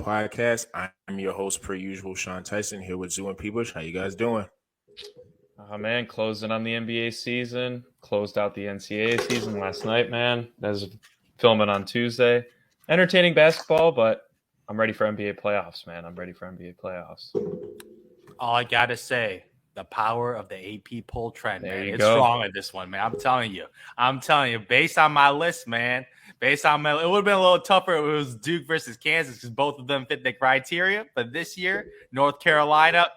podcast. I'm your host, per usual, Sean Tyson, here with Zoo and Peebush. How you guys doing? Oh man, closing on the NBA season. Closed out the NCAA season last night, man. That was filming on Tuesday. Entertaining basketball, but I'm ready for NBA playoffs, man. I'm ready for NBA playoffs. All I gotta say, the power of the AP poll trend, There man. you It's go. strong on this one, man. I'm telling you. Based on my list, man. It would have been a little tougher if it was Duke versus Kansas because both of them fit the criteria. But this year, North Carolina,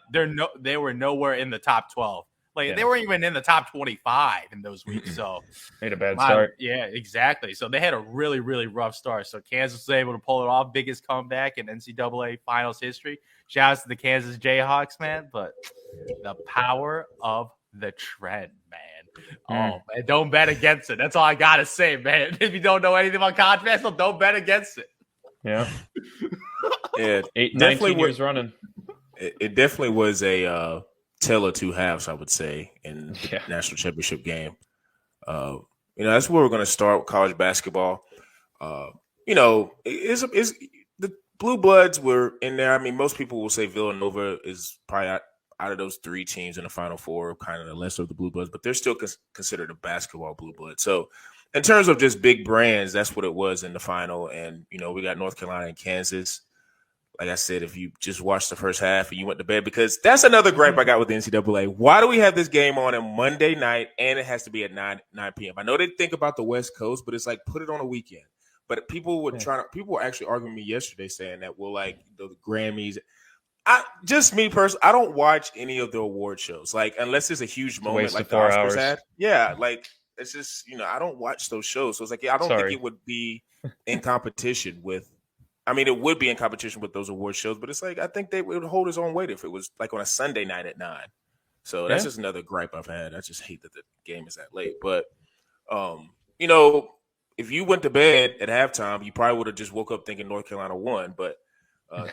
they were nowhere in the top 12. They weren't even in the top 25 in those weeks. So made a bad start. Yeah, exactly. So they had a really, really rough start. So Kansas was able to pull it off. Biggest comeback in NCAA finals history. Shouts to the Kansas Jayhawks, man. But the power of the trend, man. Oh, man, don't bet against it. That's all I got to say, man. If you don't know anything about college basketball, don't bet against it. Yeah. Yeah, 19 years running. It definitely was a tale of two halves, I would say, in the national championship game. That's where we're going to start with college basketball. Is the Blue Bloods were in there. I mean, most people will say Villanova is probably out of those three teams in the Final Four, kind of the lesser of the Blue Bloods, but they're still considered a basketball Blue Blood. So in terms of just big brands, that's what it was in the final. And, we got North Carolina and Kansas. Like I said, if you just watched the first half and you went to bed, because that's another gripe I got with the NCAA. Why do we have this game on Monday night and it has to be at 9 p.m.? I know they think about the West Coast, but it's like put it on a weekend. But people were actually arguing me yesterday saying that, well, like the Grammys. Me personally, I don't watch any of the award shows. Like unless it's a huge moment like the Oscars had. Yeah, like it's just I don't watch those shows. So it's like I don't think it would be in competition with. I mean, it would be in competition with those award shows, but it's like I think it would hold its own weight if it was like on a Sunday night at 9. So that's just another gripe I've had. I just hate that the game is that late. But if you went to bed at halftime, you probably would have just woke up thinking North Carolina won. But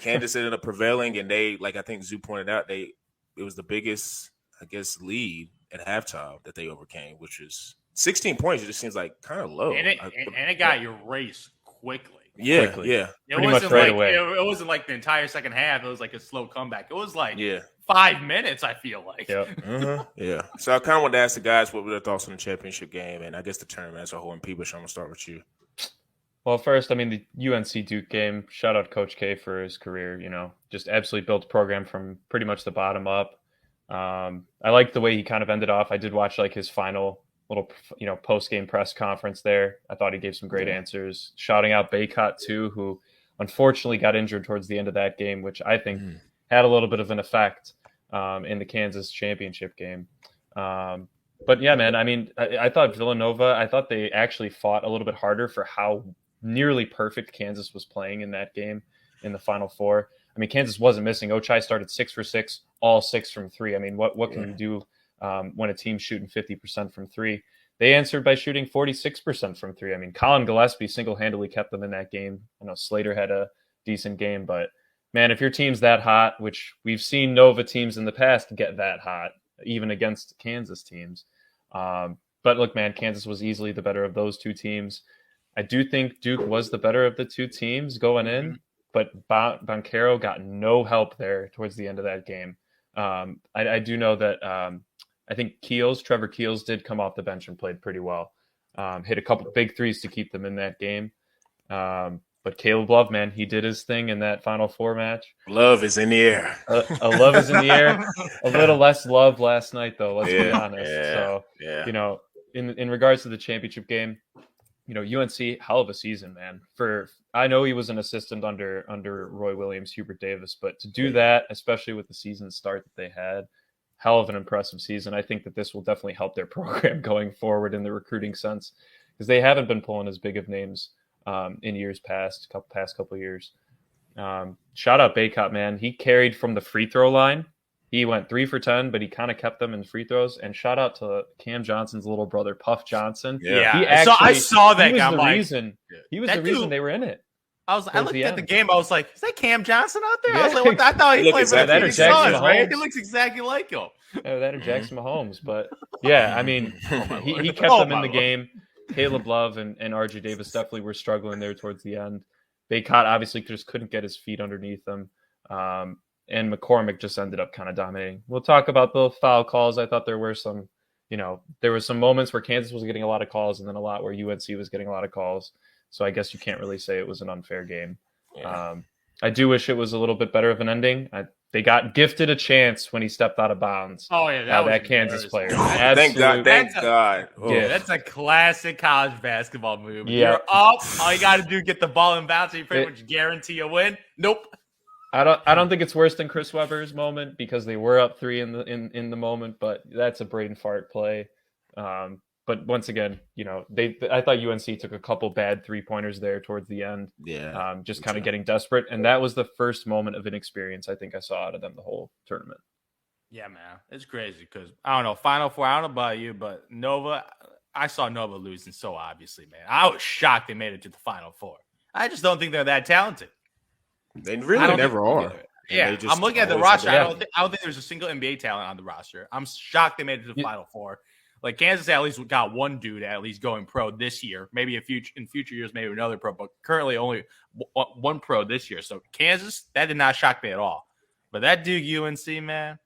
Kansas ended up prevailing, and they, like I think Zoo pointed out, it was the biggest, I guess, lead at halftime that they overcame, which is 16 points. It just seems like kind of low. And it got erased quickly. Yeah. Pretty much right away. It wasn't like the entire second half. It was like a slow comeback. It was like 5 minutes, I feel like. Yep. Yeah. So I kind of wanted to ask the guys what were their thoughts on the championship game and I guess the tournament as a whole. And Peebush, I'm going to start with you. Well, first, I mean, the UNC Duke game, shout out Coach K for his career, just absolutely built the program from pretty much the bottom up. I liked the way he kind of ended off. I did watch like his final little, post-game press conference there. I thought he gave some great answers. Shouting out Baycott too, who unfortunately got injured towards the end of that game, which I think had a little bit of an effect in the Kansas championship game. But yeah, man, I mean, I thought Villanova, they actually fought a little bit harder for how nearly perfect Kansas was playing in that game in the Final Four. I mean, Kansas wasn't missing. Ochai started 6 for 6, all 6 from 3. I mean, what can you do when a team's shooting 50% from 3? They answered by shooting 46% from 3. I mean, Colin Gillespie single-handedly kept them in that game. I know Slater had a decent game, but man, if your team's that hot, which we've seen Nova teams in the past get that hot, even against Kansas teams. But look, man, Kansas was easily the better of those two teams. I do think Duke was the better of the two teams going in, but Banchero got no help there towards the end of that game. I do know that I think Trevor Keels did come off the bench and played pretty well. Hit a couple big threes to keep them in that game. But Caleb Love, man, he did his thing in that Final Four match. Love is in the air. A love is in the air. A little less love last night, though. Let's be honest. In regards to the championship game, UNC, hell of a season, man. I know he was an assistant under Roy Williams, Hubert Davis, but to do that, especially with the season start that they had, hell of an impressive season. I think that this will definitely help their program going forward in the recruiting sense because they haven't been pulling as big of names in years past, couple years. Shout out Baycott, man. He carried from the free throw line. He went 3 for 10, but he kind of kept them in free throws. And shout out to Cam Johnson's little brother, Puff Johnson. Yeah, I saw that guy. He was the reason they were in it. I looked at the game. I was like, "Is that Cam Johnson out there?" Yeah. I was like, "What? I thought he played for the Phoenix Suns, right? He Mahomes. looks exactly like him." That or Jackson Mahomes, but yeah, I mean, he kept them in the game. Caleb Love and RJ Davis definitely were struggling there towards the end. Baycott obviously just couldn't get his feet underneath him. And McCormick just ended up kind of dominating. We'll talk about the foul calls. I thought there were some, there were some moments where Kansas was getting a lot of calls and then a lot where UNC was getting a lot of calls. So I guess you can't really say it was an unfair game. Yeah. I do wish it was a little bit better of an ending. They got gifted a chance when he stepped out of bounds. Oh yeah, that Kansas player. Thank God. Oh. Yeah, that's a classic college basketball move. Yeah. You're up. All you got to do get the ball in bounds, and you pretty much guarantee a win. Nope. I don't think it's worse than Chris Webber's moment because they were up 3 in the moment, but that's a brain fart play. But once again, I thought UNC took a couple bad 3-pointers there towards the end. Yeah. Just kind of getting desperate. And that was the first moment of inexperience I think I saw out of them the whole tournament. Yeah, man. It's crazy because, I don't know, Final Four, I don't know about you, but Nova, I saw Nova losing so obviously, man. I was shocked they made it to the Final Four. I just don't think they're that talented. They really never are. Yeah, I'm looking at the roster. I don't think there's a single NBA talent on the roster. I'm shocked they made it to the Final Four. Like Kansas at least got one dude at least going pro this year. Maybe in future years, maybe another pro, but currently only one pro this year. So Kansas, that did not shock me at all. But that Duke UNC, man,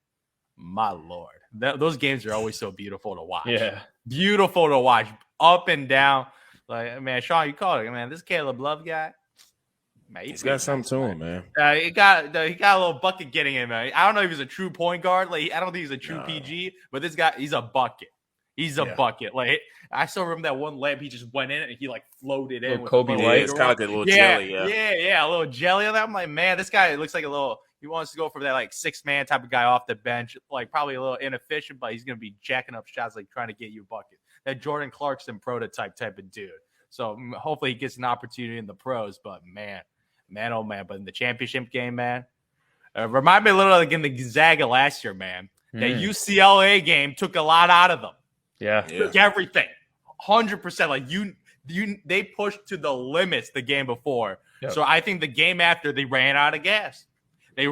my Lord. Those games are always so beautiful to watch. Yeah. Beautiful to watch. Up and down. Like, man, Sean, you called it, man. This Caleb Love guy, man, he's got something to him, man. He got a little bucket getting in, man. I don't know if he's a true point guard. Like, I don't think he's a true PG, but this guy, he's a bucket. He's a bucket. Like, I still remember that one layup. He just went in and he like floated in. With Kobe White. It's kind of like a little jelly. Yeah, a little jelly on that. I'm like, man, this guy looks like a little. He wants to go for that like 6-man type of guy off the bench, like probably a little inefficient, but he's gonna be jacking up shots, like trying to get you a bucket. That Jordan Clarkson prototype type of dude. So hopefully he gets an opportunity in the pros. But man, oh man, but in the championship game, man, remind me a little like in the Gonzaga last year, man. That UCLA game took a lot out of them. Yeah. Took everything, 100%. Like they pushed to the limits the game before. Yep. So I think the game after they ran out of gas. They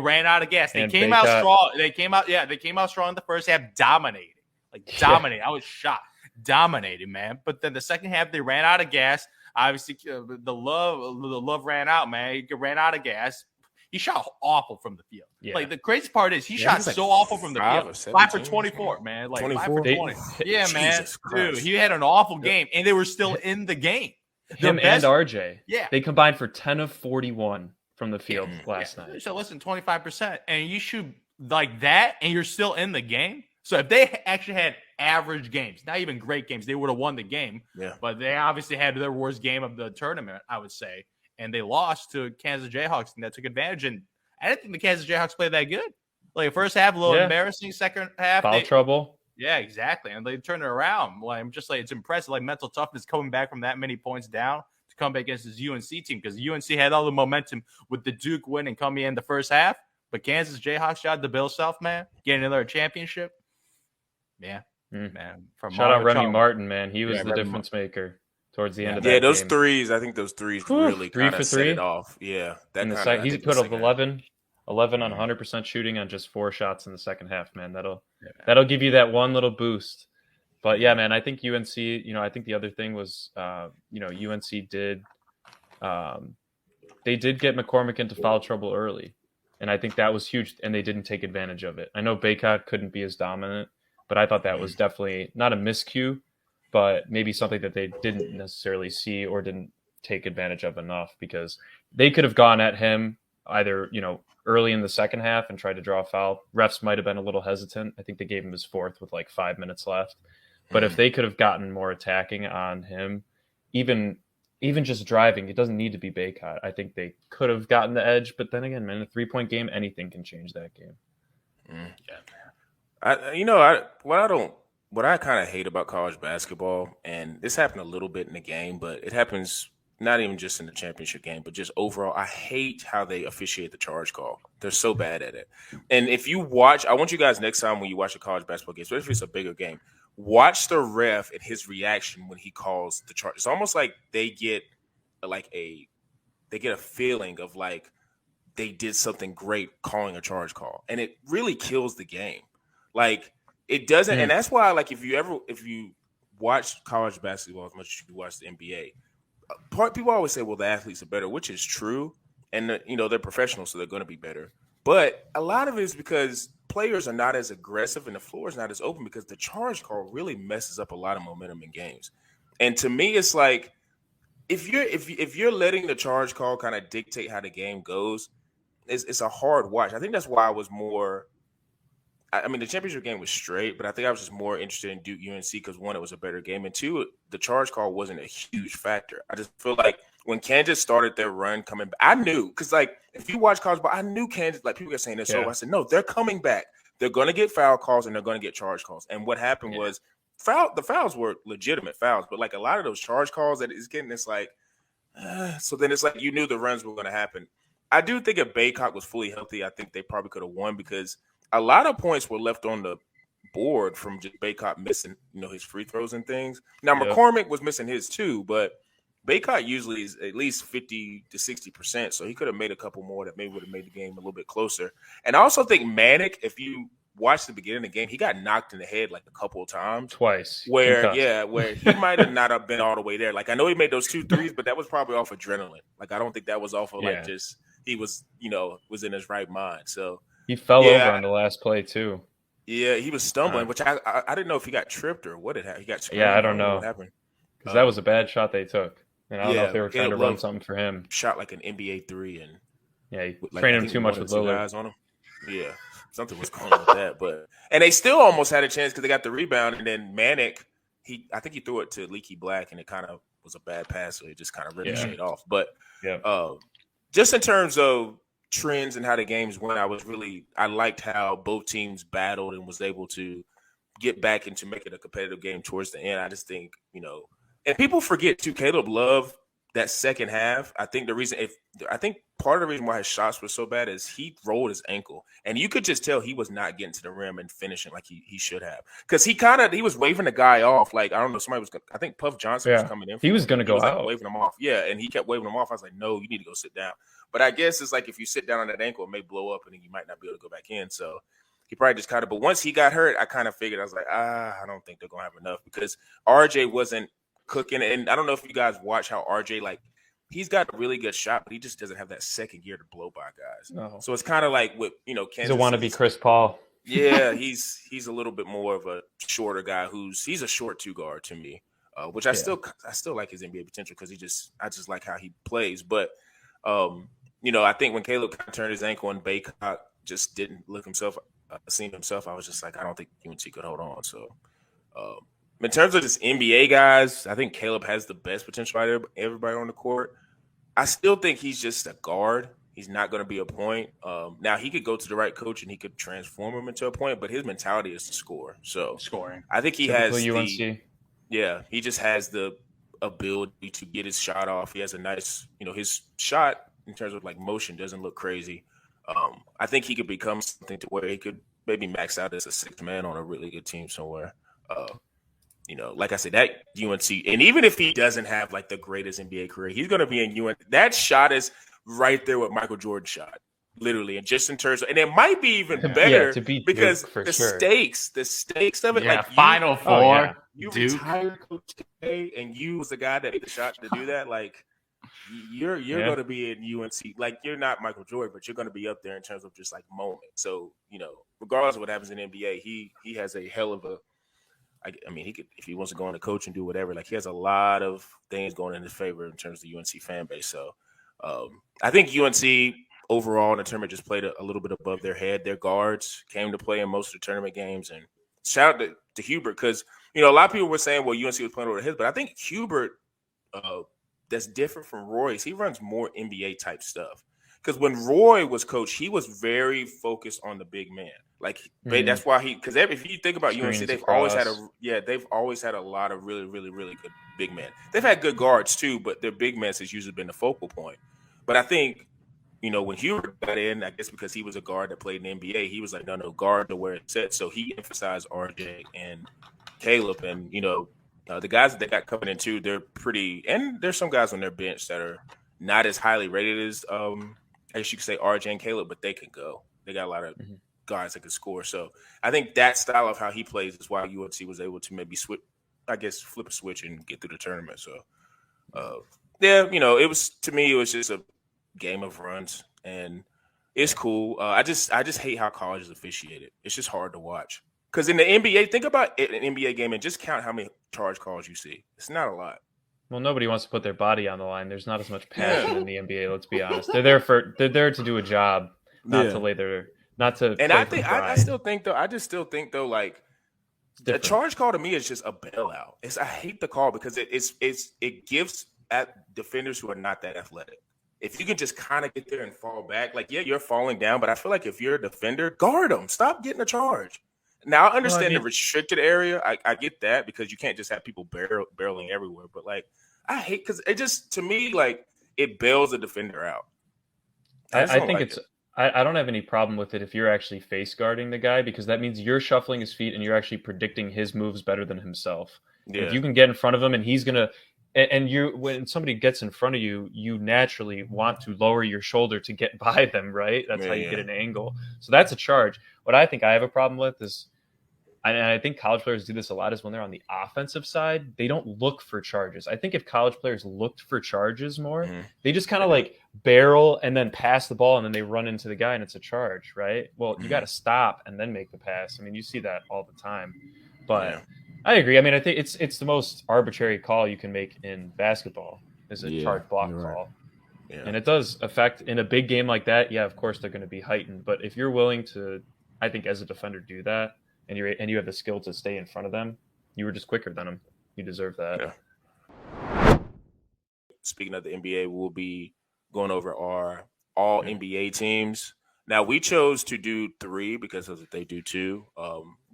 came out strong. They came out strong in the first half, dominating. I was shocked. Dominating, man. But then the second half, they ran out of gas. Obviously, the love ran out, man. He ran out of gas. He shot awful from the field. Yeah. Like, the crazy part is he shot so awful from the field. 5 for 24, man. Like 24? 5 for 20. Yeah, man. Dude, he had an awful game, and they were still in the game. Him and RJ. Yeah. They combined for 10 of 41 from the field last night. So listen, 25%. And you shoot like that, and you're still in the game. So if they actually had average games, not even great games, they would have won the game. Yeah. But they obviously had their worst game of the tournament, I would say. And they lost to Kansas Jayhawks, and that took advantage. And I didn't think the Kansas Jayhawks played that good. Like, first half, a little embarrassing. Second half, foul trouble. Yeah, exactly. And they turned it around. Like, I'm just like, it's impressive. Like, mental toughness coming back from that many points down to come back against this UNC team, because UNC had all the momentum with the Duke win and coming in the first half. But Kansas Jayhawks shot the Bill Self, man, getting another championship. Yeah, man. Shout out Remy Martin, man. He was the difference maker towards the end of that game. Those threes, I think those threes really kind of set it off. Yeah. He put up 11 on 100% shooting on just 4 shots in the second half, man. That'll give you that one little boost. But yeah, man, I think UNC, I think the other thing was, UNC did, they did get McCormick into foul trouble early. And I think that was huge, and they didn't take advantage of it. I know Baycott couldn't be as dominant, but I thought that was definitely not a miscue, but maybe something that they didn't necessarily see or didn't take advantage of enough, because they could have gone at him either, early in the second half and tried to draw a foul. Refs might have been a little hesitant. I think they gave him his 4th with like 5 minutes left. But if they could have gotten more attacking on him, even just driving, it doesn't need to be Baycott. I think they could have gotten the edge. But then again, man, in a 3-point game, anything can change that game. Yeah. What I kind of hate about college basketball, and this happened a little bit in the game, but it happens not even just in the championship game, but just overall, I hate how they officiate the charge call. They're so bad at it. And if you watch, I want you guys next time when you watch a college basketball game, especially if it's a bigger game, watch the ref and his reaction when he calls the charge. It's almost like they get a feeling of like they did something great calling a charge call, and it really kills the game. Like, it doesn't, and that's why, like, if you watch college basketball as much as you watch the NBA, people always say, well, the athletes are better, which is true. And, they're professionals, so they're going to be better. But a lot of it is because players are not as aggressive and the floor is not as open because the charge call really messes up a lot of momentum in games. And to me, it's like if you're letting the charge call kind of dictate how the game goes, it's a hard watch. I think that's why I was more – I mean, the championship game was straight, but I think I was just more interested in Duke UNC because one, it was a better game, and two, the charge call wasn't a huge factor. I just feel like when Kansas started their run coming back, I knew because if you watch college ball, I knew Kansas. Like people are saying this over. I said no, they're coming back. They're going to get foul calls and they're going to get charge calls. And what happened was the fouls were legitimate fouls, but like a lot of those charge calls that is getting, it's like so then it's like you knew the runs were going to happen. I do think if Baycock was fully healthy, I think they probably could have won because a lot of points were left on the board from just Baycott missing, his free throws and things. Now, McCormick was missing his too, but Baycott usually is at least 50 to 60%, so he could have made a couple more that maybe would have made the game a little bit closer. And I also think Manick, if you watch the beginning of the game, he got knocked in the head like a couple of times. Twice. Where he might have not have been all the way there. Like, I know he made those 2 threes, but that was probably off adrenaline. Like, I don't think that was off of just he was, was in his right mind. So he fell over on the last play too. Yeah, he was stumbling, which I didn't know if he got tripped or what had happened. He got I don't know what happened because that was a bad shot they took, and I don't know if they were trying to run something for him. Shot like an NBA 3, and he trained him too much with Lillard. Guys on him. Yeah, something was going on with that, and they still almost had a chance because they got the rebound, and then Manick, I think he threw it to Leaky Black, and it kind of was a bad pass, so it just kind of ricocheted off. But just in terms of trends and how the games went, I liked how both teams battled and was able to get back into making a competitive game towards the end. I just think, and people forget too, Caleb Love, that second half, I think part of the reason why his shots were so bad is he rolled his ankle, and you could just tell he was not getting to the rim and finishing like he should have, because he was waving the guy off. Like, I don't know, I think Puff Johnson was coming in. He was going to go out. Waving him off. Yeah, and he kept waving him off. I was like, no, you need to go sit down. But I guess it's like if you sit down on that ankle, it may blow up and then you might not be able to go back in. So he probably just but once he got hurt, I kind of figured, I was like, I don't think they're going to have enough because RJ wasn't cooking. And I don't know if you guys watch how RJ, he's got a really good shot, but he just doesn't have that second gear to blow by guys. No. So it's kind of like with, Kansas. He's a wannabe Chris Paul. Yeah, he's a little bit more of a shorter guy he's a short 2 guard to me, which I still like his NBA potential because I just like how he plays. But, I think when Caleb kind of turned his ankle and Baycock just didn't see himself, I was just like, I don't think UNC could hold on. So, in terms of just NBA guys, I think Caleb has the best potential out of everybody on the court. I still think he's just a guard. He's not going to be a point. Now, he could go to the right coach and he could transform him into a point, but his mentality is to score. So, scoring. I think he Typically has UNC. He just has the ability to get his shot off. He has a nice, his shot in terms of motion doesn't look crazy. I think he could become something to where he could maybe max out as a 6th man on a really good team somewhere. Like I said, that UNC, and even if he doesn't have the greatest NBA career, he's going to be in UNC. That shot is right there with Michael Jordan's shot, literally. And just in terms of, and it might be even better because the stakes of it. Yeah, Final Four. You Duke. retired Coach K, and you was the guy that made the shot to do that. You're going to be in UNC. You're not Michael Jordan, but you're going to be up there in terms of just moment. So, regardless of what happens in the NBA, he has a hell of a, he could, if he wants to go on the coach and do whatever, he has a lot of things going in his favor in terms of the UNC fan base. So I think UNC overall in the tournament just played a little bit above their head. Their guards came to play in most of the tournament games, and shout out to Hubert because, a lot of people were saying, well, UNC was playing over their heads, but I think Hubert, that's different from Roy's. He runs more NBA type stuff. Because when Roy was coach, he was very focused on the big man. That's why because if you think about UNC, they've always had a lot of really, really, really good big men. They've had good guards too, but their big man has usually been the focal point. But I think, when Hubert got in, I guess because he was a guard that played in the NBA, he was like, no, guard to where it's set. So he emphasized RJ and Caleb, and the guys that they got coming in too, they're pretty, and there's some guys on their bench that are not as highly rated as I guess you could say RJ and Caleb, but they can go. They got a lot of guys that can score. So I think that style of how he plays is why UNC was able to maybe flip a switch and get through the tournament. So Yeah, it was to me. It was just a game of runs, and it's cool. I just hate how college is officiated. It's just hard to watch because in the NBA, think about an NBA game and just count how many charge calls you see. It's not a lot. Well, nobody wants to put their body on the line. There's not as much passion Yeah. in the NBA. Let's be honest. They're there to do a job, not Yeah. to lay their not to. And play I for think I pride. still think though. I just still think though, like It's a different. charge call to me is just a bailout. I hate the call because it gives at defenders who are not that athletic. If you can just kind of get there and fall back, like yeah, you're falling down, but I feel like if you're a defender, guard them. Stop getting a charge. Now I understand the restricted area. I get that because you can't just have people barreling everywhere. But like I hate because it just to me like it bails the defender out. I think it's. I don't have any problem with it if you're actually face guarding the guy because that means you're shuffling his feet and you're actually predicting his moves better than himself. Yeah. If you can get in front of him and he's gonna, and you when somebody gets in front of you, you naturally want to lower your shoulder to get by them, right? That's how you get an angle. So that's a charge. What I think I have a problem with is, and I think college players do this a lot, is when they're on the offensive side, they don't look for charges. I think if college players looked for charges more, they just kind of like barrel and then pass the ball and then they run into the guy and it's a charge, right? Well, you got to stop and then make the pass. I mean, you see that all the time. But I agree. I mean, I think it's the most arbitrary call you can make in basketball is a charge block call. Yeah. And it does affect in a big game like that. Yeah, of course they're going to be heightened. But if you're willing to, I think as a defender, do that, and you have the skill to stay in front of them, you were just quicker than them. You deserve that. Yeah. Speaking of the NBA, we'll be going over our all NBA teams. Now, we chose to do 3 because of they do 2.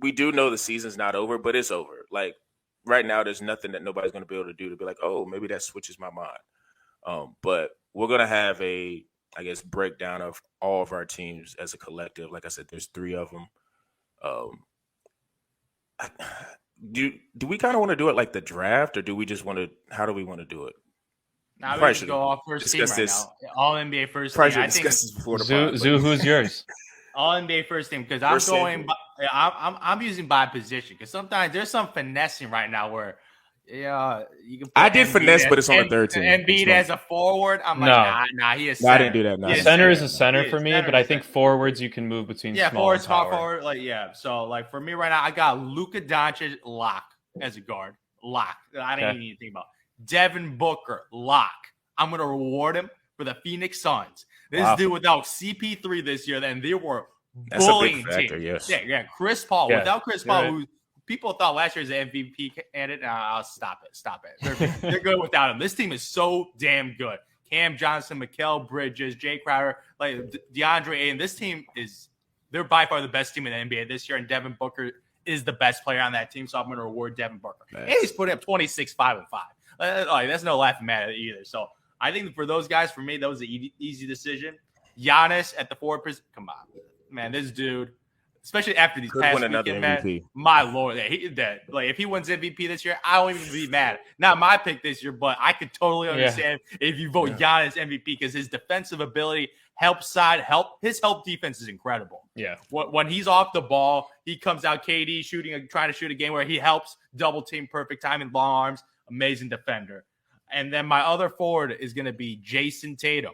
We do know the season's not over, but it's over. Like right now, there's nothing that nobody's going to be able to do to be like, oh, maybe that switches my mind. But we're going to have a, I guess, breakdown of all of our teams as a collective. Like I said, there's 3 of them. Do we kind of want to do it like the draft, or do we just want to? How do we want to do it? Now we should go off first team right now. All NBA first team. I think Zoo, who's yours? All NBA first team because I'm using by position because sometimes there's some finessing right now where you can. I did finesse, but it's on the third team. Embiid as a forward. I'm like, nah, he is. I didn't do that. No. Center is a center for me, but I think forwards you can move between small and power. Forward, So like for me right now, I got Luka Doncic lock as a guard, lock. I didn't even need to think about Devin Booker lock. I'm gonna reward him for the Phoenix Suns. This dude without CP3 this year, then they were bullying team. Yes. Yeah. Chris Paul without Chris Paul, who people thought last year was an MVP candidate. Stop it. They're good without him. This team is so damn good. Cam Johnson, Mikal Bridges, Jay Crowder, like DeAndre Ayton. This team they're by far the best team in the NBA this year, and Devin Booker is the best player on that team, so I'm going to reward Devin Booker. Nice. And he's putting up 26, 5, and 5. That's no laughing matter either. So I think for those guys, for me, that was an easy decision. Giannis at the forward position. Come on, man, this dude. Especially after these past weekend, man, my Lord, if he wins MVP this year, I won't even be mad. Not my pick this year, but I could totally understand if you vote Giannis MVP because his defensive ability, his help defense is incredible. Yeah, when he's off the ball, he comes out KD trying to shoot a game where he helps double team, perfect timing, long arms, amazing defender. And then my other forward is going to be Jason Tatum.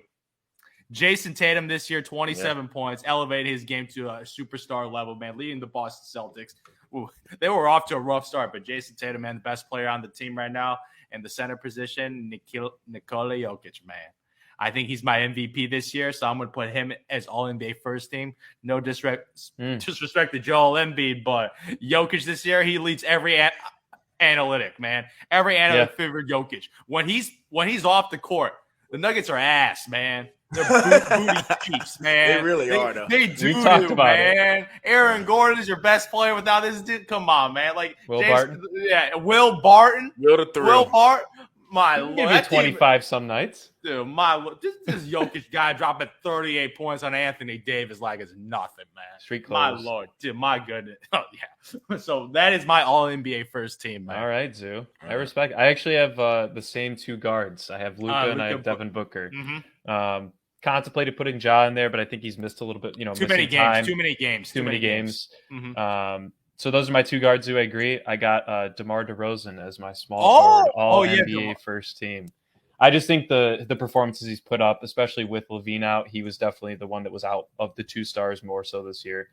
Jason Tatum this year, 27 points, elevated his game to a superstar level, man, leading the Boston Celtics. Ooh, they were off to a rough start, but Jason Tatum, man, the best player on the team right now in the center position, Nikola Jokic, man. I think he's my MVP this year, so I'm going to put him as All-NBA first team. No disrespect to Joel Embiid, but Jokic this year, he leads every analytic, man. Every analytic favored Jokic. When he's off the court, the Nuggets are ass, man. They're booty cheeks, man. They really are, though. They do, man. Aaron Gordon is your best player without this dude. Come on, man. Like Barton. Yeah, Will Barton. Will Barton. My Lord. Give you 25 some nights. Dude, my Lord. This Jokic guy dropping 38 points on Anthony Davis like it's nothing, man. Street clothes. My Lord. Dude, my goodness. Oh, yeah. So that is my All-NBA first team, man. All right, Zoo. I respect. I actually have the same 2 guards. I have Luka and I have Devin Booker. Mm-hmm. Contemplated putting Ja in there, but I think he's missed a little bit. Too many games. Too many games. Mm-hmm. So those are my 2 guards. Who I agree. I got DeMar DeRozan as my small forward, all NBA first team. I just think the performances he's put up, especially with Levine out, he was definitely the one that was out of the 2 stars more so this year.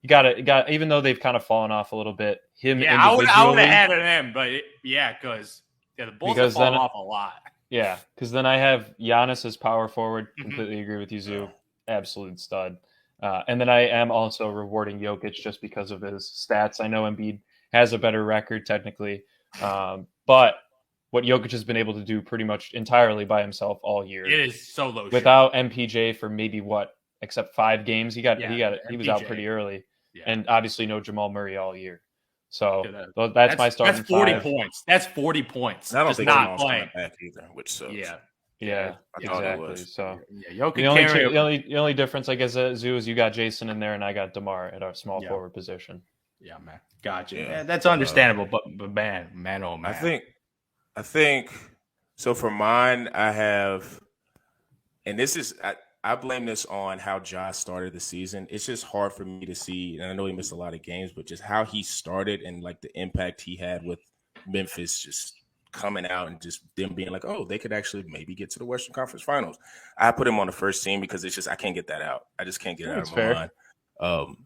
You got even though they've kind of fallen off a little bit. Him individually, I would have had him, but because the Bulls have fallen off a lot. Yeah, because then I have Giannis as power forward. Completely agree with you, Zoo. Absolute stud. And then I am also rewarding Jokic just because of his stats. I know Embiid has a better record technically, but what Jokic has been able to do pretty much entirely by himself all year. It is so low. Without MPJ for maybe except 5 games. He was out pretty early. Yeah. And obviously no Jamal Murray all year. So that's my starting. That's 40 5. points. That's 40 points. I don't think not playing back either, which sucks. Yeah, exactly. So the only difference, I guess, Zoo, is you got Jason in there and I got DeMar at our small forward position. Yeah, man. Gotcha. Yeah, that's understandable, but man, oh man. I think so. For mine, I have, and this is I blame this on how Josh started the season. It's just hard for me to see, and I know he missed a lot of games, but just how he started and like the impact he had with Memphis, just coming out and just them being like, oh, they could actually maybe get to the Western Conference Finals. I put him on the first team because it's just I can't get that out. I just can't get it out of my mind.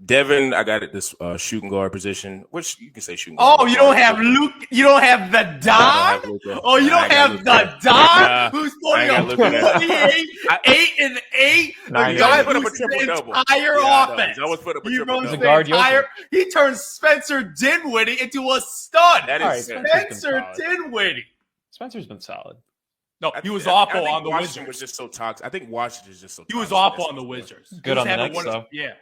Devin, I got at this shooting guard position, which you can say shooting guard. Oh, you don't have Luke. You don't have the Don. Oh, you don't have the Don who's putting up 28, 8 and 8. The guy put up a who's the triple-double. entire offense. He's always put up a He runs triple-double. the entire. He turns Spencer Dinwiddie into a stud. That is Spencer Dinwiddie. Spencer's been solid. No, he was awful on the Washington Wizards. Was just so toxic. I think Washington is just so. He was awful on the Wizards. Good on the Nets, though. Yeah.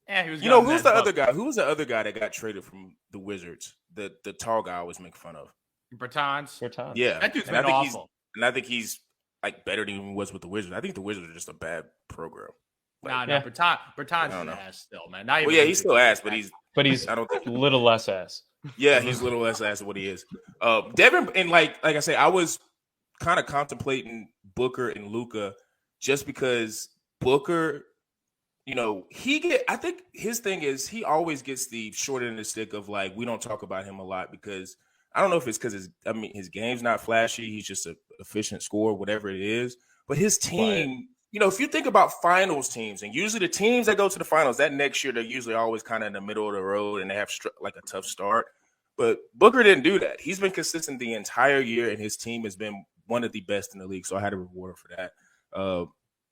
Yeah, he was. Who's the other guy? Who was the other guy that got traded from the Wizards? The tall guy I always make fun of. Bertans. Yeah, that dude's been awful. I think he's like better than he was with the Wizards. I think the Wizards are just a bad program. Bertans is ass still, man. He's still ass, but he's I don't think a little less ass. Yeah, he's a little less ass than what he is. Devin, and like I say, I was kind of contemplating Booker and Luka just because Booker. I think his thing is he always gets the short end of the stick of like, we don't talk about him a lot because I don't know if it's because his game's not flashy. He's just an efficient scorer, whatever it is. But his team, if you think about finals teams, and usually the teams that go to the finals, that next year, they're usually always kind of in the middle of the road and they have like a tough start. But Booker didn't do that. He's been consistent the entire year and his team has been one of the best in the league. So I had to reward him for that.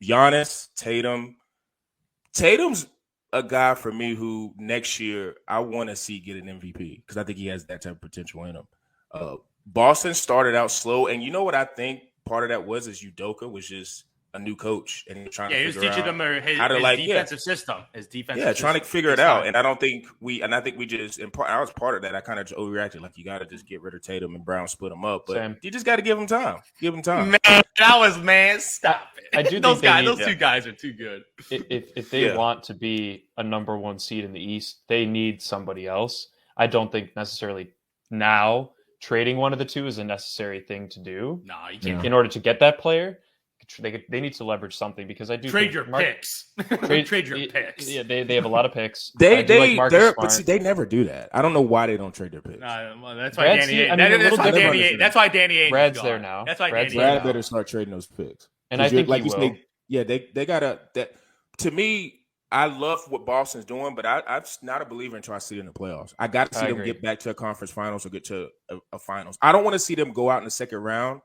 Giannis, Tatum's a guy for me who next year I want to see get an MVP because I think he has that type of potential in him. Boston started out slow, and you know what I think part of that was Udoka was just a new coach and trying to figure out his defensive system. His defensive system. Trying to figure it out. And I think we just I was part of that. I kind of overreacted. Like you got to just get rid of Tatum and Brown, split them up, but you just got to give him time. Man, stop it. I do those think those two guys are too good. If they want to be a number 1 seed in the East, they need somebody else. I don't think necessarily now trading one of the two is a necessary thing to do. No, you can't. In order to get that player. They need to leverage something because I do trade your picks. Trade your picks. Yeah, they have a lot of picks. But see, they never do that. I don't know why they don't trade their picks. That's why That's why Danny Ainge. Brad's there now. That's why Brad better start trading those picks. And I think like you will. They gotta. That to me, I love what Boston's doing, but I'm not a believer until I see it in the playoffs. I got to see them get back to a conference finals or get to a finals. I don't want to see them go out in the second round.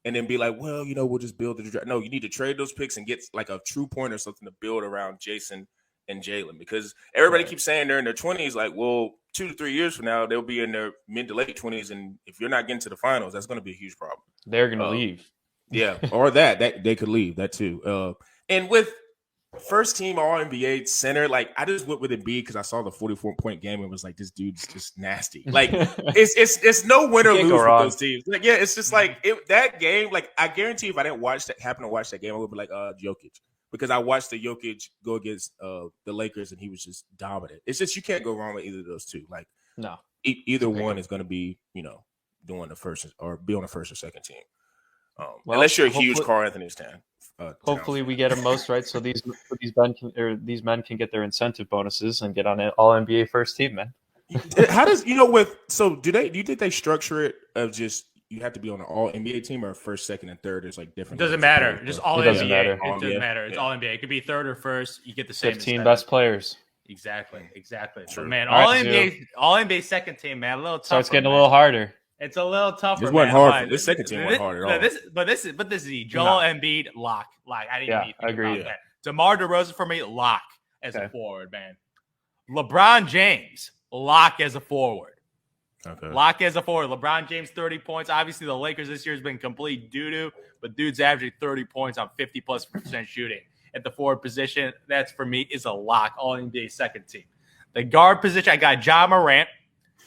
And then be like, well, we'll just build the draft. No, you need to trade those picks and get like a true point or something to build around Jason and Jalen because everybody keeps saying they're in their 20s. Like, well, 2 to 3 years from now, they'll be in their mid to late 20s. And if you're not getting to the finals, that's going to be a huge problem. They're going to leave. Yeah, or that they could leave that too. And with first team All NBA center, like I just went with Embiid because I saw the 44-point game and was like, this dude's just nasty. Like it's no win or lose with those teams. Like it's just like that game. Like I guarantee if I didn't happen to watch that game, I would be like Jokic because I watched the Jokic go against the Lakers and he was just dominant. It's just you can't go wrong with either of those two. Like no, either one is going to be doing the first or be on the first or second team. Unless you're a huge Karl Anthony fan. Hopefully we get them most right, so these men can get their incentive bonuses and get on an All NBA first team, man. How does do you think they structure it of just you have to be on an all NBA team or first, second, and third. There's like It different. doesn't levels of matter. players, Just bro. all It NBA. doesn't matter. It All doesn't NBA? matter. It's Yeah. all NBA. It could be third or first. You get the same. 15 incentive. best players. Exactly. True. But man, All all right, NBA second team, man. A little tougher. So it's getting a man. little harder. It's a little tougher. This wasn't man. hard. Like, This second team wasn't hard at all. But this is Joel Embiid lock. Like I didn't even think agreed. about that. DeMar DeRozan for me lock as a Okay. forward, man. LeBron James lock as a forward. Okay. Lock as a forward. LeBron James 30 points. Obviously, the Lakers this year has been complete doo-doo, but dude's averaging 30 points on 50+% shooting at the forward position. That's for me is a lock. All NBA second team. The guard position, I got John Morant.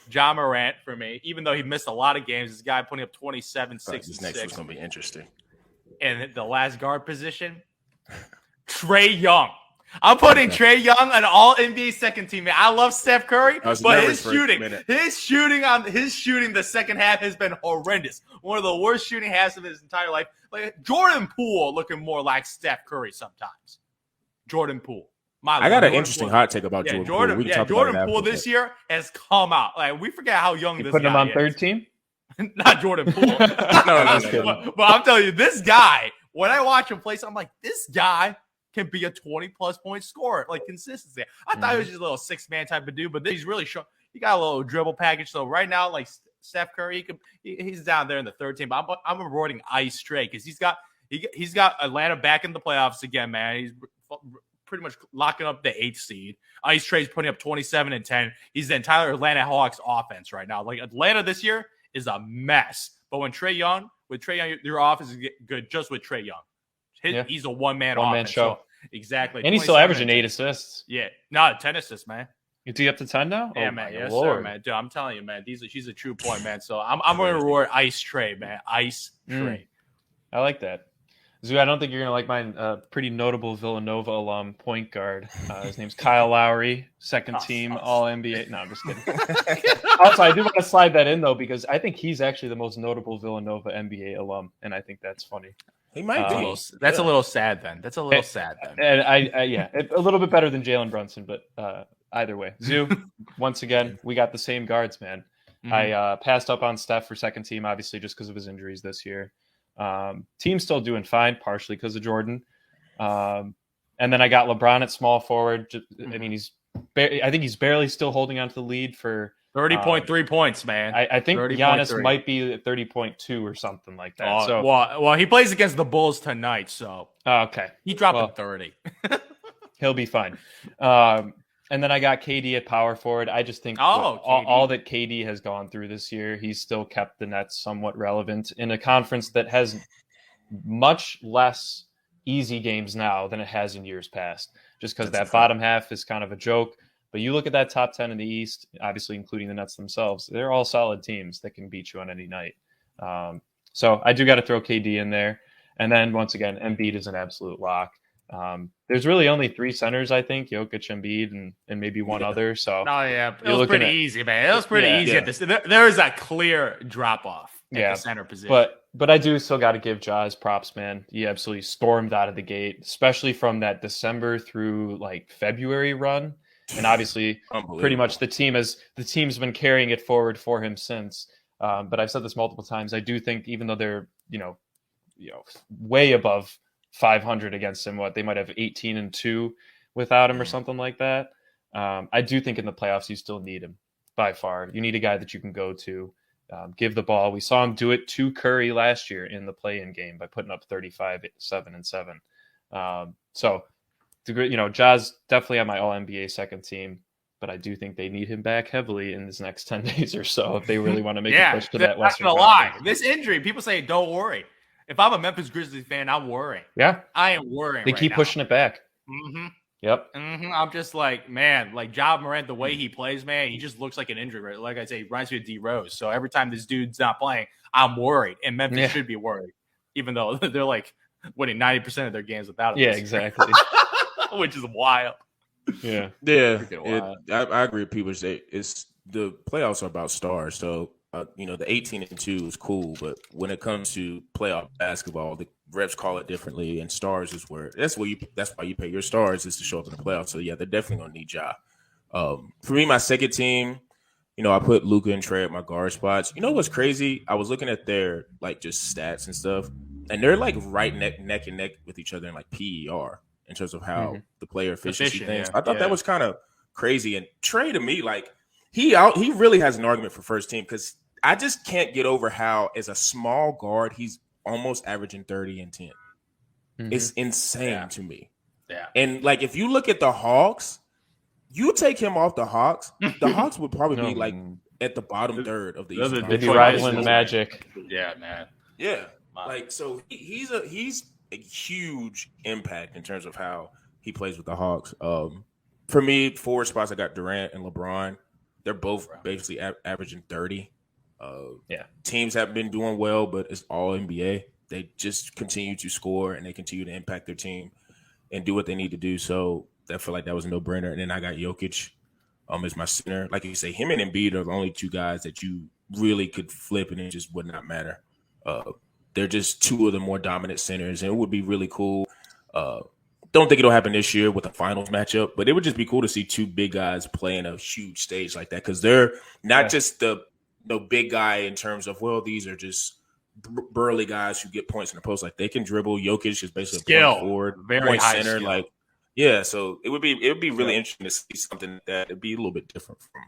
John Morant for me, even though he missed a lot of games, this guy putting up 27, 6, This and next 6. one's gonna be interesting. And the last guard position, Trey Young. I'm putting Trey Young on all NBA second team. Man, I love Steph Curry, I was but nervous for a his shooting the second half has been horrendous. One of the worst shooting halves of his entire life. Like Jordan Poole looking more like Steph Curry sometimes. Jordan Poole. I got an interesting hot take about Yeah, Jordan Poole. We can talk Jordan about it Poole after, this year has come out. Like we forget how young You this putting guy him on is. third team? Not Jordan Poole. No. But I'm telling you, this guy, when I watch him play, I'm like, this guy can be a 20+ point scorer, like consistency. I thought he was just a little 6-man type of dude, but he's really shown. He got a little dribble package. So right now, like Steph Curry, he's down there in the third team. But I'm avoiding Ice Trey because he's got Atlanta back in the playoffs again, man. He's pretty much locking up the 8th seed. Ice Trey's putting up 27 and 10. He's the entire Atlanta Hawks offense right now. Like Atlanta this year is a mess. But with Trey Young, your offense is good just with Trey Young. He's a one-man offense. show. So, exactly. And he's still averaging 8 assists. Yeah. No, 10 assists, man. Is he up to 10 now? Yeah, Oh, man. my Yes, Lord. sir, man. Dude, I'm telling you, man. She's a true point, man. So I'm going to reward Ice Trey, man. Ice Trey. I like that. Zoo, I don't think you're going to like mine. Pretty notable Villanova alum point guard. His name's Kyle Lowry, second team All-NBA. No, I'm just kidding. Also, I do want to slide that in, though, because I think he's actually the most notable Villanova NBA alum, and I think that's funny. He might be. That's a little sad, then. That's a little sad, then. And a little bit better than Jalen Brunson, but either way. Zoo, once again, we got the same guards, man. Mm-hmm. I passed up on Steph for second team, obviously, just because of his injuries this year. Team's still doing fine, partially because of Jordan. And then I got LeBron at small forward. I mean, I think he's barely still holding on to the lead for 30.3 points, man. I think 30.3. Giannis might be at 30.2 or something like that. So, well, he plays against the Bulls tonight, so okay, he dropped 30. He'll be fine. And then I got KD at power forward. I just think all that KD has gone through this year, he's still kept the Nets somewhat relevant in a conference that has much less easy games now than it has in years past, just because that bottom half is kind of a joke. But you look at that top 10 in the East, obviously including the Nets themselves, they're all solid teams that can beat you on any night. So I do got to throw KD in there. And then once again, Embiid is an absolute lock. There's really only 3 centers, I think, Jokic, Embiid, and maybe one other. So it was pretty easy, man. It was pretty easy at this. There is a clear drop off at the center position. But I do still got to give Ja his props, man. He absolutely stormed out of the gate, especially from that December through like February run. And obviously, pretty much the team's been carrying it forward for him since. But I've said this multiple times. I do think even though they're way above 500 against him, they might have 18-2 without him or something like that. I do think in the playoffs you still need him by far. You need a guy that you can go to, give the ball. We saw him do it to Curry last year in the play-in game by putting up 35, 7 and 7. So. Ja's definitely on my All-NBA second team, but I do think they need him back heavily in this next 10 days or so if they really want to make a push to that Western Conference. Conference. Lie. This injury, people say, don't worry. If I'm a Memphis Grizzlies fan, I'm worrying. Yeah. I am worrying. They keep pushing it back. Mm-hmm. Yep. Mm-hmm. I'm just like, man, like Ja Morant, the way he plays, man, he just looks like an injury. Like I say, he reminds me of D Rose. So every time this dude's not playing, I'm worried. And Memphis should be worried, even though they're like winning 90% of their games without him. Yeah, exactly. Which is wild. Yeah. I agree with people. It's the playoffs are about stars. So the 18-2 is cool, but when it comes to playoff basketball, the refs call it differently, and stars is that's why you pay your stars is to show up in the playoffs. So yeah, they're definitely gonna need Ja. For me, my second team, I put Luka and Trey at my guard spots. You know what's crazy? I was looking at their like just stats and stuff, and they're like right neck and neck with each other in like PER in terms of how the player efficiency things. I thought that was kind of crazy. And Trey, to me, like he really has an argument for first team because I just can't get over how as a small guard he's almost averaging 30 and 10. It's insane to me. Yeah. And like if you look at the Hawks, you take him off the Hawks would probably be like at the bottom third of the Eastern They'd be rivaling the Magic. Yeah, man. Yeah. Like so he's a huge impact in terms of how he plays with the Hawks. For me, forward spots I got Durant and LeBron. They're both basically averaging 30. Teams have been doing well, but it's all NBA. They just continue to score and they continue to impact their team and do what they need to do. So I feel like that was a no-brainer. And then I got Jokic as my center. Like you say, him and Embiid are the only two guys that you really could flip and it just would not matter. They're just two of the more dominant centers, and it would be really cool. Don't think it'll happen this year with the finals matchup, but it would just be cool to see two big guys playing a huge stage like that because they're not just the big guy in terms of, well, these are just burly guys who get points in the post. Like they can dribble. Jokic is basically a point forward, point center. Skill. Like, yeah, so it would be really interesting to see something that would be a little bit different from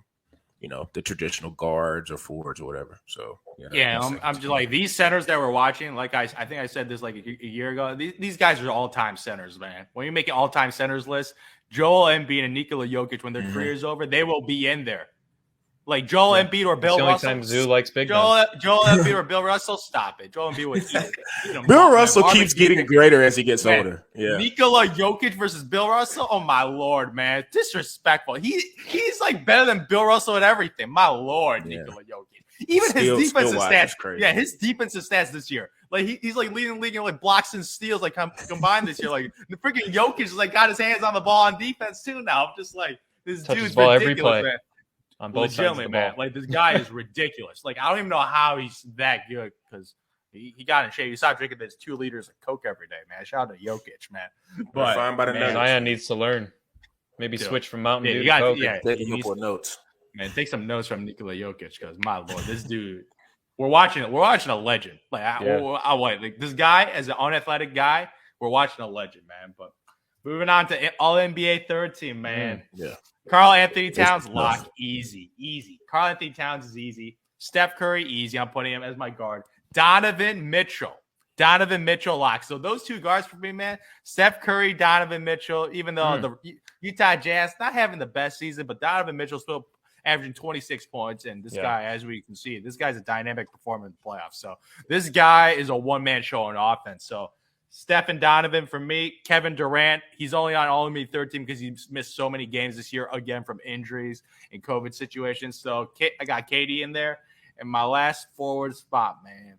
the traditional guards or forwards or whatever. So I'm just like these centers that we're watching. Like I think I said this like a year ago. These guys are all-time centers, man. When you make an all-time centers list, Joel Embiid and Nikola Jokic, when their career's over, they will be in there. Like Joel Embiid or Bill Russell. Time Zoo likes big Joel Embiid or Bill Russell, stop it. Joel Embiid would eat him. Bill Russell keeps getting greater as he gets older. Yeah. Nikola Jokic versus Bill Russell. Oh my lord, man, disrespectful. He's like better than Bill Russell at everything. My lord, Nikola Jokic. Even his defensive stats. Yeah, his defensive stats this year. Like he's like leading the league in like blocks and steals like combined this year. Like the freaking Jokic is like got his hands on the ball on defense too now. I'm just like this dude's ridiculous, man. On both sides of the man. ball. Like this guy is ridiculous. Like I don't even know how he's that good because he got in shape. He stopped drinking this 2 liters of Coke every day, man. Shout out to Jokic, man. But fine by the man, Zion needs to learn. Maybe switch from Mountain Dew to Coke. Take notes. Man, take some notes from Nikola Jokic because my lord, this dude. We're watching a legend. Like like this guy as an unathletic guy, we're watching a legend, man. But moving on to All NBA third team, man. Karl Anthony Towns, lock, easy. Karl Anthony Towns is easy. Steph Curry, easy. I'm putting him as my guard. Donovan Mitchell, lock. So those two guards for me, man. Steph Curry, Donovan Mitchell. Even though the Utah Jazz not having the best season, but Donovan Mitchell still averaging 26 points. And this guy, as we can see, this guy's a dynamic performer in the playoffs. So this guy is a one-man show on offense. So Steph and Donovan for me. Kevin Durant, he's only on All-NBA third team because he's missed so many games this year, again, from injuries and COVID situations. So I got KD in there. And my last forward spot, man.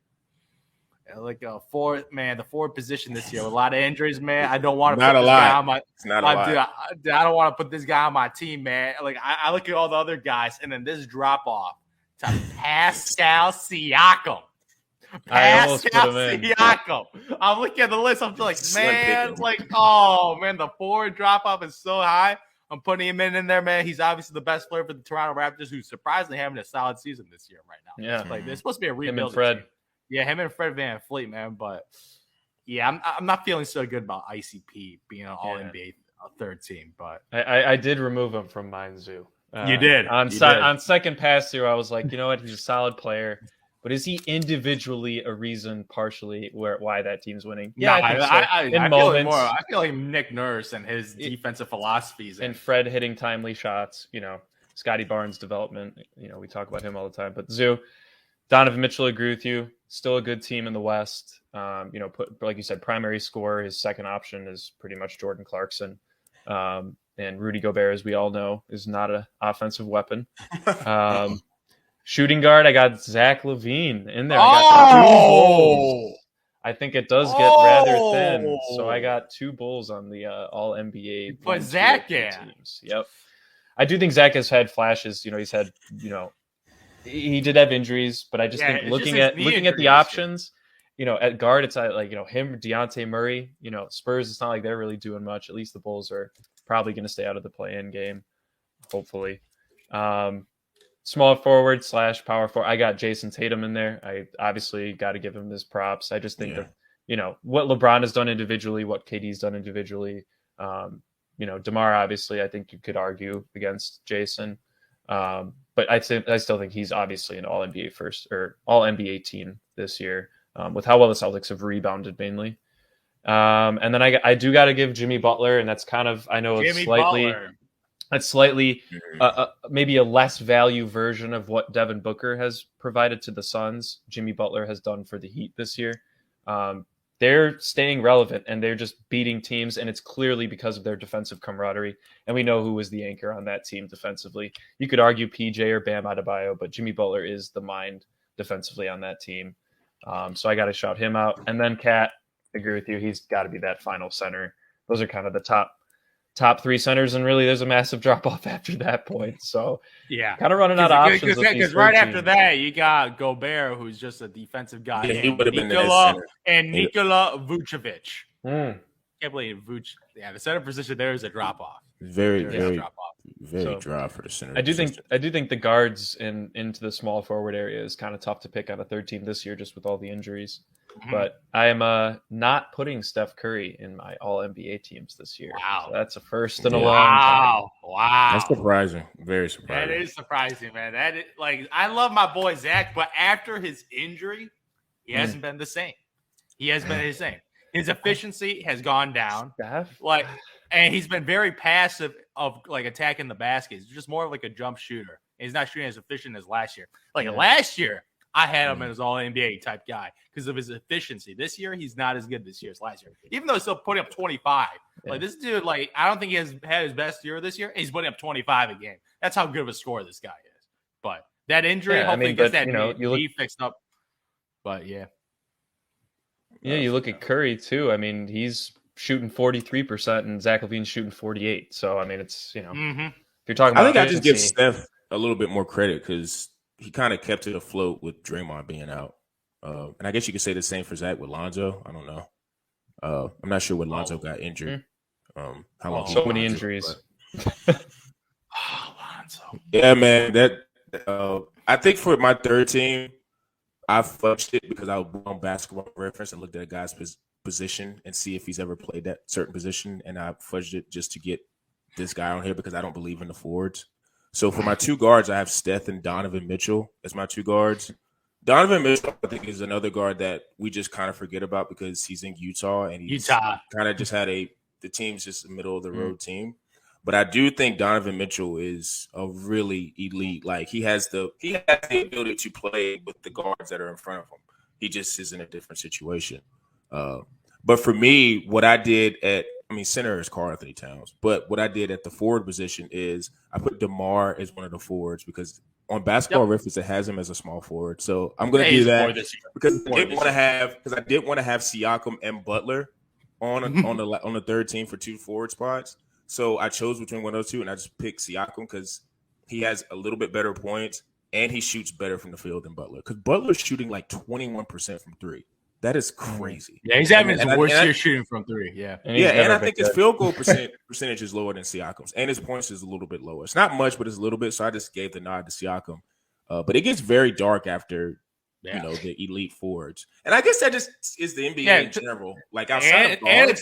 Like the forward position this year. A lot of injuries, man. I don't want to put this guy on my – I don't want to put this guy on my team, man. Like I look at all the other guys, and then this drop-off to Pascal Siakam. Siakam. I'm looking at the list. I'm just like, man, the forward drop off is so high. I'm putting him in there, man. He's obviously the best player for the Toronto Raptors, who's surprisingly having a solid season this year right now. Yeah, like it's supposed to be a rebuild. Him and Fred. Him and Fred VanVleet, man. But yeah, I'm not feeling so good about ICP being an All NBA third team. But I did remove him from mine, Zoo. You did on second pass through. I was like, you know what? He's a solid player. But is he individually a reason, partially, why that team's winning? Yeah, I feel like Nick Nurse and his defensive philosophies and Fred hitting timely shots. Scotty Barnes' development. We talk about him all the time. But Zoo, Donovan Mitchell, agree with you. Still a good team in the West. Like you said, primary scorer. His second option is pretty much Jordan Clarkson. And Rudy Gobert, as we all know, is not an offensive weapon. Shooting guard, I got Zach LaVine in there. I got 2 Bulls. I think it does get rather thin, so I got 2 Bulls on the All NBA. But Zach, teams. Yep. I do think Zach has had flashes. He's had, he did have injuries, but I just think looking at the options, at guard, it's like him, Dejounte Murray. Spurs. It's not like they're really doing much. At least the Bulls are probably going to stay out of the play-in game, hopefully. small forward / power forward. I got Jason Tatum in there. I obviously got to give him his props. I just think that, what LeBron has done individually, what KD's done individually. DeMar, obviously, I think you could argue against Jason. But I still think he's obviously an all NBA first or all NBA team this year, with how well the Celtics have rebounded mainly. And then I do got to give Jimmy Butler, and that's kind of, I know it's slightly maybe a less value version of what Devin Booker has provided to the Suns. Jimmy Butler has done for the Heat this year. They're staying relevant and they're just beating teams, and it's clearly because of their defensive camaraderie. And we know who was the anchor on that team defensively. You could argue PJ or Bam Adebayo, but Jimmy Butler is the mind defensively on that team. So I got to shout him out. And then Kat, I agree with you. He's got to be that final center. Those are kind of the top three centers, and really there's a massive drop off after that point. So kind of running out of options. Because right after that, you got Gobert, who's just a defensive guy. Yeah, he would have been Nikola Vucevic. Can't believe the center position there is a drop off. Very drop for the center. I do think the guards into the small forward area is kind of tough to pick on a third team this year, just with all the injuries. But I am not putting Steph Curry in my All NBA teams this year. Wow, so that's a first in a long time. Wow, that's surprising. Very surprising. That is surprising, man. That is, I love my boy Zach, but after his injury, he hasn't been the same. He has been the same. His efficiency has gone down. Steph? And he's been very passive of attacking the basket. He's just more of a jump shooter. And he's not shooting as efficient as last year. Last year, I had him as all NBA type guy because of his efficiency. This year, he's not as good this year as last year. Even though he's still putting up 25. This dude, I don't think he has had his best year this year. He's putting up 25 a game. That's how good of a scorer this guy is. But that injury, hopefully gets that knee fixed up. But yeah. Yeah, you look at Curry too. I mean, he's shooting 43% and Zach LaVine's shooting 48. So I mean, it's if you're talking about, I think I just give Steph a little bit more credit because he kind of kept it afloat with Draymond being out. And I guess you could say the same for Zach with Lonzo. I don't know. I'm not sure when Lonzo got injured. How long? So many injuries. Lonzo. Yeah, man. I think for my third team, I fudged it because I was on Basketball Reference and looked at a guy's position and see if he's ever played that certain position. And I fudged it just to get this guy on here because I don't believe in the forwards. So for my two guards, I have Steph and Donovan Mitchell as my two guards. Donovan Mitchell, I think, is another guard that we just kind of forget about because he's in Utah and he's kind of just had the team's just a middle of the road team. But I do think Donovan Mitchell is a really elite. He has the ability to play with the guards that are in front of him. He just is in a different situation. But for me, what I did center is Karl Anthony Towns. But what I did at the forward position is I put DeMar as one of the forwards because on Basketball Reference it has him as a small forward. So I'm going to do that because I didn't want to have Siakam and Butler on the third team for two forward spots. So I chose between one of those two, and I just picked Siakam because he has a little bit better points and he shoots better from the field than Butler. Because Butler's shooting 21% from three. That is crazy. Yeah, he's having his worst year shooting from three. Yeah. And I think his field goal percentage is lower than Siakam's, and his points is a little bit lower. It's not much, but it's a little bit. So I just gave the nod to Siakam. But it gets very dark after the elite forwards, and I guess that just is the NBA in general. Outside of guards, and it's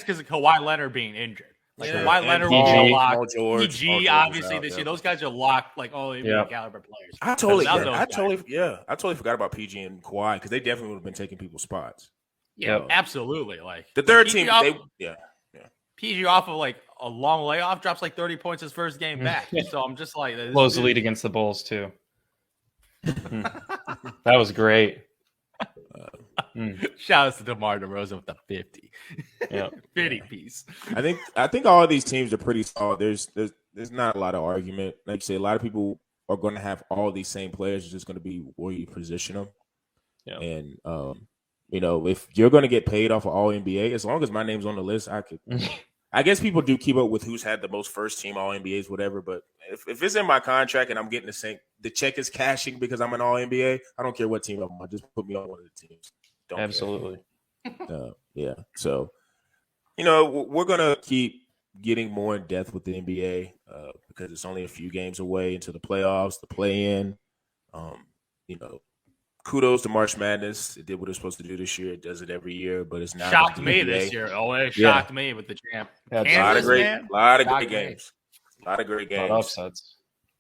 because of Kawhi Leonard being injured. Kawhi Leonard, Paul George, PG, obviously this year. Those guys are locked, all NBA caliber players. I totally forgot about PG and Kawhi because they definitely would have been taking people's spots. Yeah, absolutely. The third team, PG off of a long layoff drops 30 points his first game back. So I'm just blows the lead against the Bulls too. That was great. Shout out to DeMar DeRozan with the 50. 50 piece. I think all of these teams are pretty solid. There's not a lot of argument. Like you say, a lot of people are going to have all these same players. It's just going to be where you position them. Yeah. And if you're going to get paid off of all NBA, as long as my name's on the list, I could. I guess people do keep up with who's had the most first team all NBAs, whatever. But if it's in my contract and I'm getting the check is cashing because I'm an all NBA, I don't care what team I'm on. Just put me on one of the teams. Absolutely. Yeah. So, we're going to keep getting more in depth with the NBA because it's only a few games away into the playoffs, the play-in. You know, kudos to March Madness. It did what it's supposed to do this year. It does it every year, but it's not Shocked the me NBA. this year. Oh, it shocked me with the champ. Yeah, Kansas, a lot of Shocked great me. games. A lot of great A lot games. of upsets.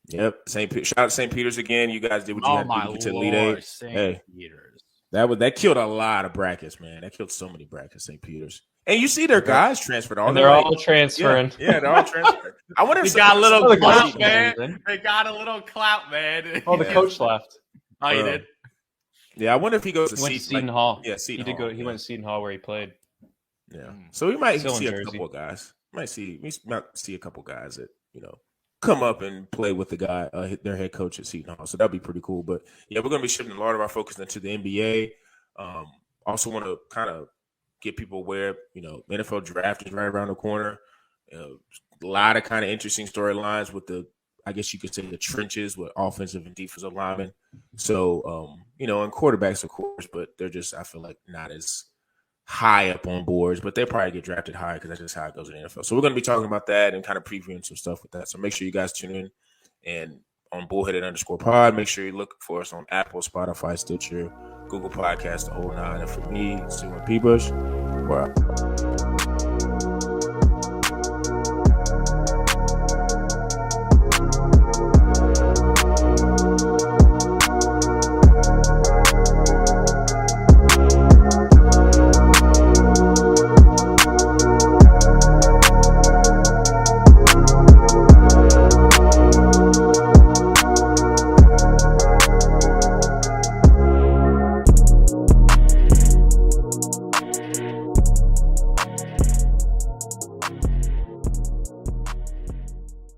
Yep. Shout out to St. Peter's again. You guys did what you Oh had my to do to get to the Elite Lord, Eight. St. Hey, Peter's. that killed a lot of brackets, man. That killed so many brackets, St. Peter's. And you see their guys transferred. And they're all transferring. Yeah, they're all transferring. I wonder if They got a little the clout, coach man. leaving. They got a little clout, man. Oh, the coach left. Oh, he did? Yeah, I wonder if he goes to He went to Seton Hall. Yeah, Seton Hall. He went to Seton Hall where he played. Yeah, so we might Still in see a Jersey. couple of guys. We might see a couple guys that come up and play with the guy, their head coach at Seton Hall. So that'd be pretty cool. But yeah, we're going to be shifting a lot of our focus into the NBA. Also want to kind of get people aware, NFL draft is right around the corner. A lot of kind of interesting storylines with I guess you could say the trenches with offensive and defensive linemen. So, and quarterbacks, of course, but they're just, I feel like, not as high up on boards, but they'll probably get drafted higher because that's just how it goes in the NFL. So we're going to be talking about that and kind of previewing some stuff with that. So make sure you guys tune in and on bullheaded_pod. Make sure you look for us on Apple, Spotify, Stitcher, Google Podcasts, the whole nine. And for me, Stephen P. Bush, we're out.